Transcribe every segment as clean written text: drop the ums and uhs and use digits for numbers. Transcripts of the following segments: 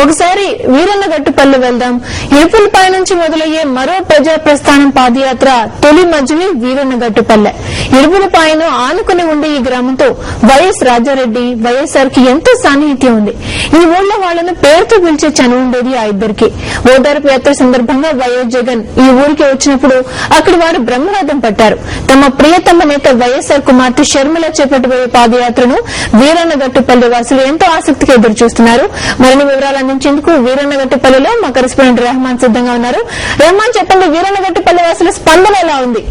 ఒకసారి వీరన్నగట్టుపల్లి వెళ్దాం. ఇరుపులపై నుంచి మొదలయ్యే మరో ప్రజా ప్రస్థానం పాదయాత్ర తొలి మజిలీ వీరన్నగట్టుపల్లె. ఇరుపులపాయను ఆనుకుని ఉండే ఈ గ్రామంతో వైఎస్ రాజారెడ్డి, వైఎస్ఆర్ కి ఎంతో సాన్నిహిత్యం ఉంది. ఈ ఊళ్ళో వాళ్లను పేరుతో పిలిచే చనువు ఉండేది ఆ ఇద్దరికి. ఓదార్పు యాత్ర సందర్భంగా వైఎస్ జగన్ ఈ ఊరికి వచ్చినప్పుడు అక్కడి వారు బ్రహ్మరథం పట్టారు. తమ ప్రియతమ నేత వైఎస్ఆర్ కుమార్తె షర్మిల చేపట్టబోయే పాదయాత్రను వీరన్నగట్టుపల్లి వాసులు ఎంతో ఆసక్తిగా ఎదురు చూస్తున్నారు. మరిన్ని వివరాలు అందించేందుకు వీరన్నగట్టుపల్లిలో మా కరెస్పాండెంట్ రెహమాన్ సిద్ధంగా ఉన్నారు. రెహమాన్, చెప్పండి, వీరన్నగట్టుపల్లి వాసుల స్పందన ఎలా ఉంది?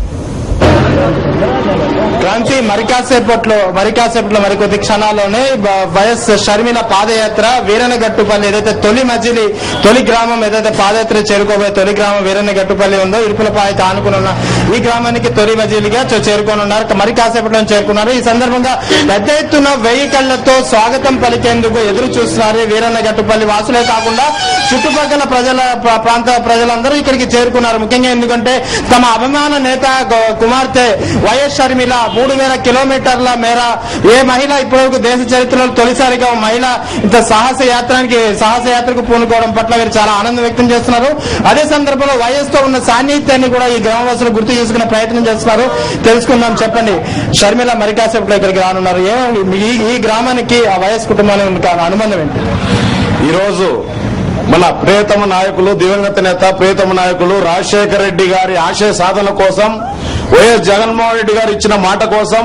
క్రాంతి, మరికాసేపట్లో మరికొద్ది క్షణాల్లోనే వైఎస్ షర్మిల పాదయాత్ర వీరన్నగట్టుపల్లి ఏదైతే తొలి గ్రామం ఏదైతే పాదయాత్ర చేరుకోబోయే తొలి గ్రామం వీరన్నగట్టుపల్లి ఉందో ఇరుపులపాయకి ఆనుకున్న ఈ గ్రామానికి తొలి మజిలీగా చేరుకోనున్నారు. మరికాసేపట్లో చేరుకున్నారు. ఈ సందర్భంగా పెద్ద ఎత్తున 1000 కళ్లతో స్వాగతం పలికేందుకు ఎదురు చూస్తున్నారు వీరన్నగట్టుపల్లి వాసులే కాకుండా చుట్టుపక్కల ప్రాంత ప్రజలందరూ ఇక్కడికి చేరుకున్నారు. ముఖ్యంగా ఎందుకంటే తమ అభిమాన నేత కుమార్తె వైఎస్ షర్మిల 3000 కిలోమీటర్ల మేర ఏ మహిళ ఇప్పటివరకు దేశ చరిత్రలో తొలిసారిగా మహిళ ఇంత సాహస యాత్రకు పూనుకోవడం పట్ల వీరు చాలా ఆనందం వ్యక్తం చేస్తున్నారు. అదే సందర్భంలో వైఎస్ తో ఉన్న సాన్నిహిత్యాన్ని కూడా ఈ గ్రామవాసులు గుర్తు చేసుకునే ప్రయత్నం చేస్తున్నారు. తెలుసుకుందాం. చెప్పండి, షర్మిల మరికాసేపట్లో ఇక్కడికి రానున్నారు. ఈ గ్రామానికి ఆ వైఎస్ కుటుంబానికి అనుబంధం ఏంటి? ఈరోజు మన ప్రియతమ నాయకులు, దివంగత నేత ప్రియతమ నాయకులు రాజశేఖర రెడ్డి గారి ఆశయ సాధన కోసం, వైఎస్ జగన్మోహన్ రెడ్డి గారు ఇచ్చిన మాట కోసం,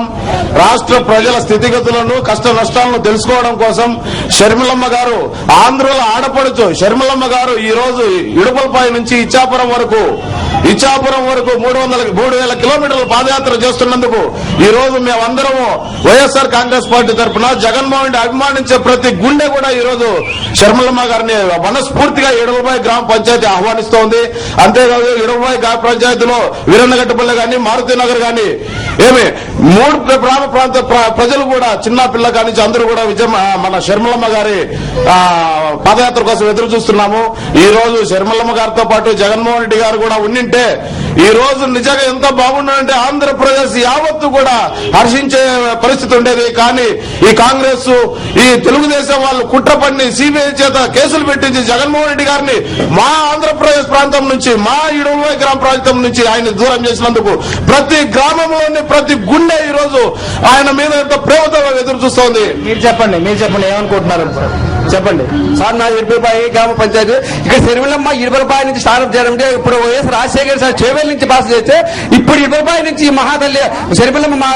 రాష్ట్ర ప్రజల స్థితిగతులను కష్ట నష్టాలను తెలుసుకోవడం కోసం షర్మిలమ్మ గారు, ఆంధ్రుల ఆడపడుచు షర్మిలమ్మ గారు ఈ రోజు ఇడుపులపై నుంచి ఇచ్చాపురం వరకు 3,000 కిలోమీటర్ల పాదయాత్ర చేస్తున్నందుకు ఈ రోజు మేమందరము వైఎస్ఆర్ కాంగ్రెస్ పార్టీ తరఫున జగన్మోహన్ రెడ్డి అభిమానించే ప్రతి గుండె కూడా ఈ రోజు షర్మిలమ్మ గారిని మనస్ఫూర్తిగా ఇడుపులపై గ్రామ పంచాయతీ ఆహ్వానిస్తోంది. అంతేకాదు ఇడుపులపై గ్రామ పంచాయతీలో వీరన్నగట్టుపల్లి గాని, మారుతి నగర్ గాని, 3 గ్రామ ప్రాంత ప్రజలు కూడా చిన్న పిల్ల కానించి అందరూ కూడా మన షర్మిలమ్మ గారి పాదయాత్ర కోసం ఎదురు చూస్తున్నాము. ఈ రోజు షర్మిలమ్మ గారితో పాటు జగన్మోహన్ రెడ్డి గారు కూడా ఉండింటే ఈ రోజు నిజంగా ఎంత బాగుండాలంటే ఆంధ్రప్రదేశ్ యావత్తు కూడా హర్షించే పరిస్థితి ఉండేది. కానీ ఈ కాంగ్రెస్, ఈ తెలుగుదేశం వాళ్ళు కుట్రపన్ని సిబిఐ చేత కేసులు పెట్టించి జగన్మోహన్ రెడ్డి గారిని మా ఆంధ్రప్రదేశ్ ప్రాంతం నుంచి, మా ఇడుపులపై గ్రామ ప్రాంతం నుంచి ఆయన దూరం చేసినందుకు ప్రతి గ్రామంలోని ప్రతి గుండె ఈ రోజు ఆయన మీద ఎంత ప్రేమతో ఎదురు చూస్తోంది. మీరు చెప్పండి ఏమనుకుంటున్నారు? చెప్పండి సార్. నా ఇడుపులపై గ్రామ పంచాయతీ ఇక్కడ షర్మిలమ్మ ఇడుపులపై నుంచి స్టార్ట్ చేయడం, ఇప్పుడు వైఎస్ రాజశేఖర్ సార్ చేవేల నుంచి పాస్ చేస్తే ఇప్పుడు ఇడుపులపై నుంచి మహాతల్లి షర్మిలమ్మ మా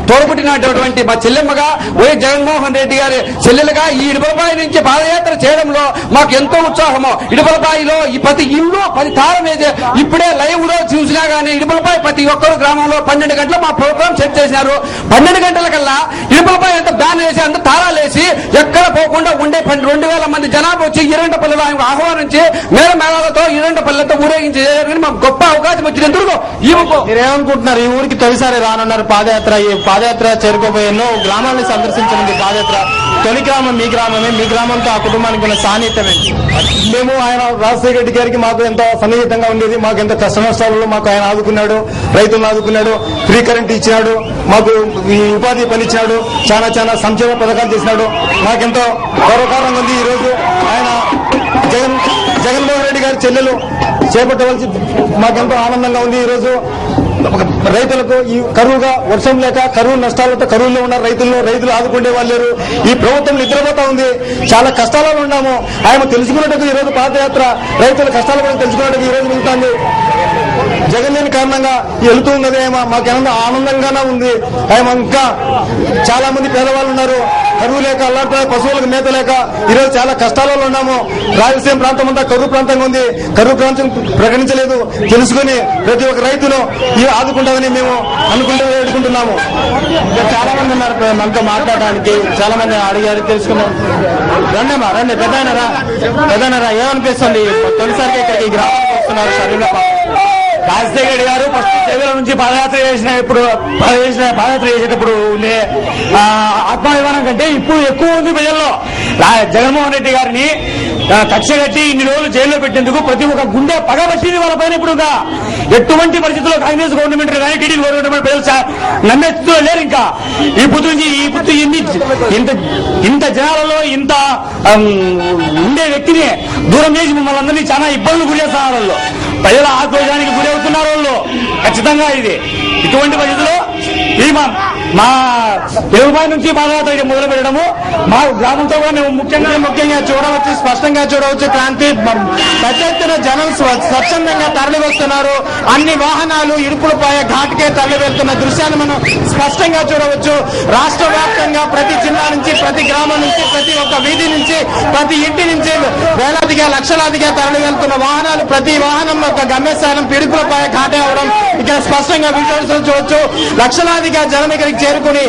తోడుపుట్టినటువంటి మా చెల్లెమ్మగా, వైఎస్ జగన్మోహన్ రెడ్డి గారి చెల్లెలుగా ఈ ఇడుపులపై నుంచి పాదయాత్ర చేయడంలో మాకు ఎంతో ఉత్సాహము. ఇడుపులపాయిలో ఈ ప్రతి ఇల్లు 10 తాళం వేసే ఇప్పుడే లైవ్ లో చూసినా గానీ ఇడుపులపై ప్రతి ఒక్కరు గ్రామంలో 12 గంటలు మా ప్రోగ్రాం సెట్ చేసినారు. 12 గంటల కల్లా ఇడుపులపై అంత బ్యాన్ వేసి అంత తాళాలు వేసి ఎక్కడ పోకుండా ఉండే 2,000 మంది జనాభా వచ్చి ఇరంటపల్లిలో ఆయన ఆహ్వానించి మేళాలతో ఇరంటపల్లితో ఊరేగించి మాకు గొప్ప అవకాశం వచ్చినందుకు మీరేమనుకుంటున్నారు? ఈ ఊరికి తొలిసారి రానున్నారు పాదయాత్ర. ఈ పాదయాత్ర చేరుకోబోయే ఎన్నో గ్రామాలను సందర్శించనుంది పాదయాత్ర. తొలి గ్రామం మీ గ్రామమే. మీ గ్రామంతో ఆ కుటుంబానికి ఉన్న సాన్నిహిత్యం ఏంటి? మేము ఆయన రాజశేఖర రెడ్డి గారికి మాకు ఎంతో సన్నిహితంగా ఉండేది. మాకు ఎంత కష్ట నష్టాలలో మాకు ఆయన ఆదుకున్నాడు, రైతులను ఆదుకున్నాడు, ఫ్రీ కరెంట్ ఇచ్చినాడు, మాకు ఈ ఉపాధి పని ఇచ్చినాడు, చాలా సంక్షేమ పథకాలు చేసినాడు. మాకెంతో గౌరవకారంగా ఉంది. ఈ రోజు ఆయన జగన్మోహన్ రెడ్డి గారి చెల్లెలు చేపట్టవలసి మాకెంతో ఆనందంగా ఉంది. ఈ రోజు రైతులకు ఈ కరువుగా, వర్షం లేక కరువు నష్టాలతో కరువులో ఉన్న రైతులు ఆదుకునే వాళ్ళు లేరు. ఈ ప్రభుత్వం నిద్రపోతా ఉంది. చాలా కష్టాలలో ఉన్నాము. ఆయన తెలుసుకున్నట్టుగా ఈ రోజు పాదయాత్ర రైతుల కష్టాల గురించి తెలుసుకున్నట్టుగా ఈ రోజు వెళ్తుంది. జగన్ లేని కారణంగా వెళుతూ ఉన్నది. మాకేమన్నా ఆనందంగానే ఉంది. ఆయన ఇంకా చాలా మంది పేదవాళ్ళు ఉన్నారు. కరువు లేక అల్లాడుతున్నారు, పశువులకు మేత లేక ఈరోజు చాలా కష్టాలలో ఉన్నాము. రాయలసీమ ప్రాంతం అంతా కరువు ప్రాంతంగా ఉంది. కరువు ప్రాంతం ప్రకటించలేదు. తెలుసుకుని ప్రతి ఒక్క రైతును ఆదుకుంటామని మేము వేడుకుంటున్నాము. చాలా మంది ఉన్నారు మనతో మాట్లాడడానికి. చాలా మంది అడిగారు, తెలుసుకున్నాం. రండి పెద్దనరా ఏమనిపిస్తుంది? తొలిసారిగా ఇక్కడ ఈ గ్రామానికి వస్తున్నారు షర్మిల. రాజశేఖర్ గారు ఫస్ట్ చేవేల నుంచి పాదయాత్ర చేసేటప్పుడు ఉండే ఆత్మాభిమానం కంటే ఇప్పుడు ఎక్కువ ఉంది ప్రజల్లో. జగన్మోహన్ రెడ్డి గారిని కక్ష కట్టి ఇన్ని రోజులు జైల్లో పెట్టేందుకు ప్రతి ఒక్క గుండె పగబట్టింది వాళ్ళ పైన. ఇప్పుడు ఎటువంటి పరిస్థితుల్లో కాంగ్రెస్ గవర్నమెంట్ కానీ టీడీపీ గవర్నమెంట్ ప్రజలు నమ్మే స్థితిలో లేరు. ఇంకా ఈ పుత్తు ఇంత జనాలలో ఇంత ఉండే వ్యక్తిని దూరం చేసి మమ్మల్ని అందరినీ చాలా ఇబ్బందులు గురి చేస్తున్నారు వాళ్ళు. ప్రజల ఆక్రోశానికి గురి అవుతున్నారు వాళ్ళు. ఖచ్చితంగా ఇటువంటి పరిస్థితుల్లో మా తెలుగుబాయి నుంచి పాదయాత్ర మొదలు పెట్టడము మా గ్రామంతో కూడా మేము ముఖ్యంగా చూడవచ్చు, స్పష్టంగా చూడవచ్చు. క్రాంతి పెద్ద ఎత్తున జనం స్వచ్ఛందంగా తరలి వస్తున్నారు. అన్ని వాహనాలు ఇరుపులపాయ ఘాట్కే తరలి వెళ్తున్న దృశ్యాన్ని మనం స్పష్టంగా చూడవచ్చు. రాష్ట్ర వ్యాప్తంగా ప్రతి జిల్లా నుంచి, ప్రతి గ్రామం నుంచి, ప్రతి ఒక్క వీధి నుంచి, ప్రతి ఇంటి నుంచి వేలాదిగా లక్షలాదిగా తరలి వెళ్తున్న వాహనాలు, ప్రతి వాహనం ఒక గమ్యస్థానం ఇరుపులపాయ ఘాటే అవడం ఇక్కడ స్పష్టంగా విజువల్స్ చూడవచ్చు. లక్షలాదిగా జనం ఇక్కడికి చేరుకుని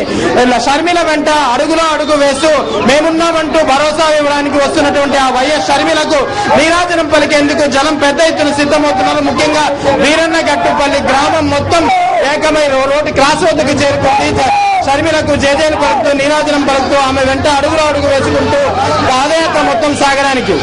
షర్మిల వెంట అడుగులో అడుగు వేస్తూ మేమున్నామంటూ భరోసా ఇవ్వడానికి వస్తున్నటువంటి ఆ వైఎస్ షర్మిలకు నీరాజనం పలికేందుకు జనం పెద్ద ఎత్తున సిద్ధమవుతున్నారు. ముఖ్యంగా వీరన్నగట్టుపల్లి గ్రామం మొత్తం ఏకమై రోడ్డు క్రాస్ వద్దకు చేరుకుంది. షర్మిలకు జేజేలు పలుకుతూ నీరాజనం పలుకుతూ ఆమె వెంట అడుగులో అడుగు వేసుకుంటూ పాదయాత్ర మొత్తం సాగడానికి